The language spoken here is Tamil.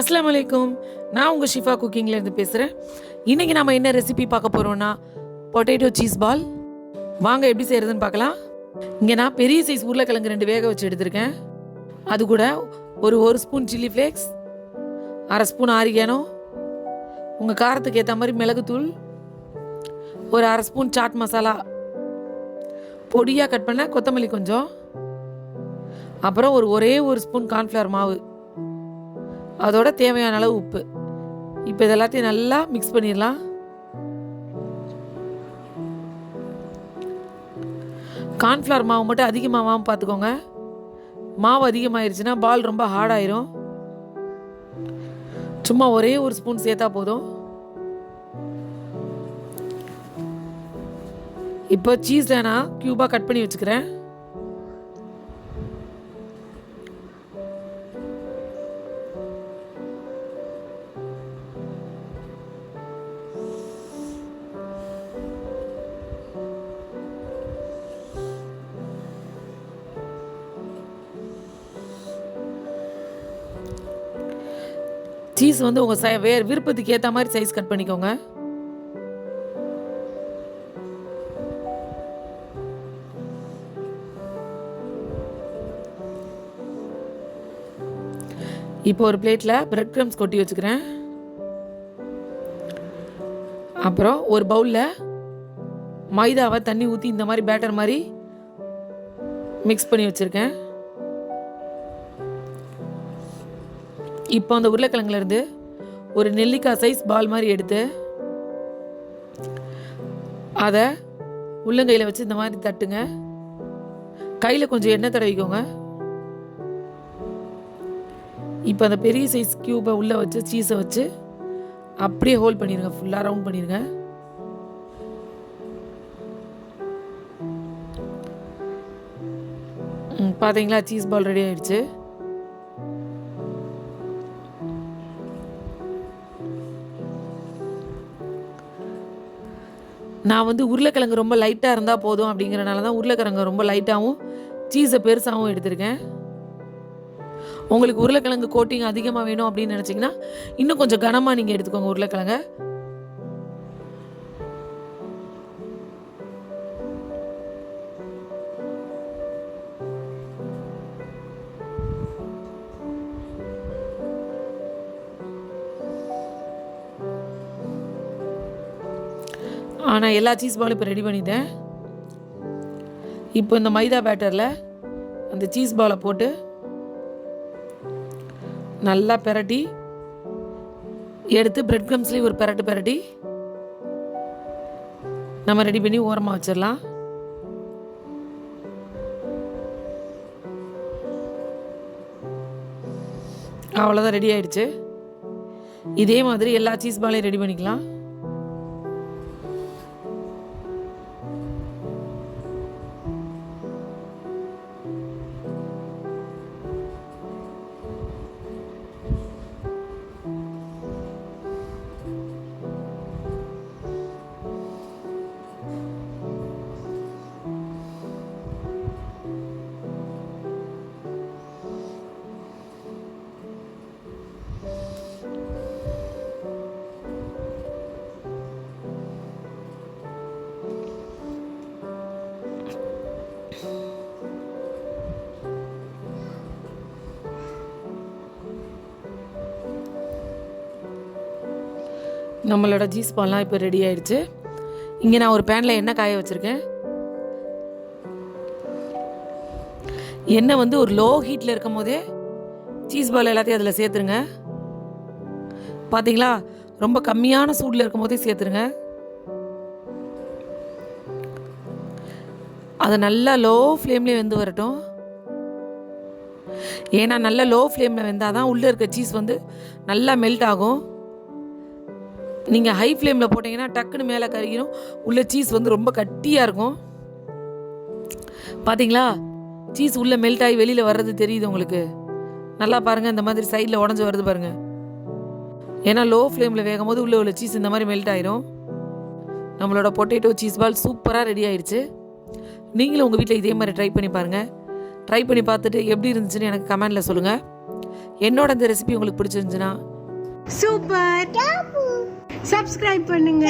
Assalamualaikum. நான் உங்கள் ஷிஃபா குக்கிங்லேருந்து பேசுகிறேன். இன்றைக்கி நம்ம என்ன ரெசிபி பார்க்க போகிறோன்னா பொட்டேட்டோ சீஸ் பால். வாங்க எப்படி செய்கிறதுன்னு பார்க்கலாம். இங்கே நான் பெரிய சைஸ் உருளைக்கிழங்கு 2 வேக வச்சு எடுத்திருக்கேன். அது கூட ஒரு spoon chilli flakes, 1/2 spoon oregano, உங்கள் காரத்துக்கு ஏற்ற மாதிரி மிளகுத்தூள், ஒரு 1/2 ஸ்பூன் சாட் மசாலா, பொடியாக கட் பண்ண கொத்தமல்லி கொஞ்சம், அப்புறம் ஒரே ஒரு ஸ்பூன் கார்ன்ஃப்ளவர் மாவு, அதோட தேவையான அளவு உப்பு. இப்போ இதெல்லாத்தையும் நல்லா மிக்ஸ் பண்ணிடலாம். கார்ன்ஃப்ளவர் மாவு மட்டும் அதிகமாகாமல் பார்த்துக்கோங்க. மாவு அதிகமாகிருச்சுன்னா பால் ரொம்ப ஹார்டாயிரும். சும்மா ஒரே ஒரு ஸ்பூன் சேர்த்தா போதும். இப்போ சீஸில் நான் க்யூபாக கட் பண்ணி வச்சுக்கிறேன். சீஸ் உங்கள் விருப்பத்துக்கு ஏற்ற மாதிரி சைஸ் கட் பண்ணிக்கோங்க. இப்போ ஒரு பிளேட்டில் பிரெட் க்ரம்ஸ் கொட்டி வச்சுக்கிறேன். அப்புறம் ஒரு பவுலில் மைதாவை தண்ணி ஊற்றி இந்த மாதிரி பேட்டர் மாதிரி மிக்ஸ் பண்ணி வச்சுருக்கேன். இப்போ அந்த உருளைக்கிழங்குலேருந்து ஒரு நெல்லிக்காய் சைஸ் பால் மாதிரி எடுத்து அதை உள்ளங்கையில் வச்சு இந்த மாதிரி தட்டுங்க. கையில் கொஞ்சம் எண்ணெய் தடவிக்கோங்க. இப்போ அந்த பெரிய சைஸ் க்யூபை உள்ளே வச்சு சீஸை வச்சு அப்படியே ஹோல்ட் பண்ணிடுங்க. ஃபுல்லாக ரவுண்ட் பண்ணிடுங்க. பார்த்தீங்களா, சீஸ் பால் ரெடி ஆயிடுச்சு. நான் உருளைக்கிழங்கு ரொம்ப லைட்டாக இருந்தால் போதும் அப்படிங்கிறனால தான் உருளைக்கிழங்கு ரொம்ப லைட்டாகவும் சீஸை பெருசாகவும் எடுத்திருக்கேன். உங்களுக்கு உருளைக்கிழங்கு கோட்டிங் அதிகமாக வேணும் அப்படின்னு நினச்சிங்கன்னா இன்னும் கொஞ்சம் கனமாக நீங்கள் எடுத்துக்கோங்க உருளைக்கிழங்க. நான் எல்லா சீஸ் பாலும் இப்போ ரெடி பண்ணிட்டேன். இப்போ இந்த மைதா பேட்டரில் அந்த சீஸ் பாலை போட்டு நல்லா பிரட்டி எடுத்து பிரெட் க்ரம்ஸ்லேயும் ஒரு பிரட்டி நம்ம ரெடி பண்ணி ஓரமாக வச்சிடலாம். அவ்வளோதான், ரெடி ஆயிடுச்சு. இதே மாதிரி எல்லா சீஸ் பாலையும் ரெடி பண்ணிக்கலாம். நம்மளோட சீஸ் பால்லாம் இப்போ ரெடி ஆயிடுச்சு. இங்கே நான் ஒரு பேனில் எண்ணெய் காய வச்சுருக்கேன். எண்ணெய் ஒரு லோ ஹீட்டில் இருக்கும் போதே சீஸ் பால் எல்லாத்தையும் அதில் சேர்த்துருங்க. பார்த்தீங்களா, ரொம்ப கம்மியான சூடில் இருக்கும் போதே சேர்த்துருங்க. அதை நல்லா லோ ஃப்ளேம்லேயே வெந்து வரட்டும். ஏன்னா நல்லா லோ ஃப்ளேமில் வெந்தால் தான் உள்ளே இருக்க சீஸ் நல்லா மெல்ட் ஆகும். நீங்கள் ஹை ஃப்ளேமில் போட்டிங்கன்னா டக்குன்னு மேலே கருகிரும். உள்ள சீஸ் ரொம்ப கட்டியாக இருக்கும். பார்த்தீங்களா, சீஸ் உள்ளே மெல்ட் ஆகி வெளியில் வர்றது தெரியுது உங்களுக்கு. நல்லா பாருங்கள், இந்த மாதிரி சைடில் உடஞ்சி வருது பாருங்கள். ஏன்னா லோ ஃப்ளேமில் வேகும் போது உள்ளே உள்ள சீஸ் இந்த மாதிரி மெல்ட் ஆயிரும். நம்மளோட பொட்டேட்டோ சீஸ் பால் சூப்பராக ரெடி ஆயிடுச்சு. நீங்களும் உங்கள் வீட்டில் இதே மாதிரி ட்ரை பண்ணி பாருங்கள். ட்ரை பண்ணி பார்த்துட்டு எப்படி இருந்துச்சுன்னு எனக்கு கமெண்டில் சொல்லுங்கள். என்னோட இந்த ரெசிபி உங்களுக்கு பிடிச்சிருந்துச்சுன்னா சூப்பர் சப்ஸ்கிரைப் பண்ணுங்க.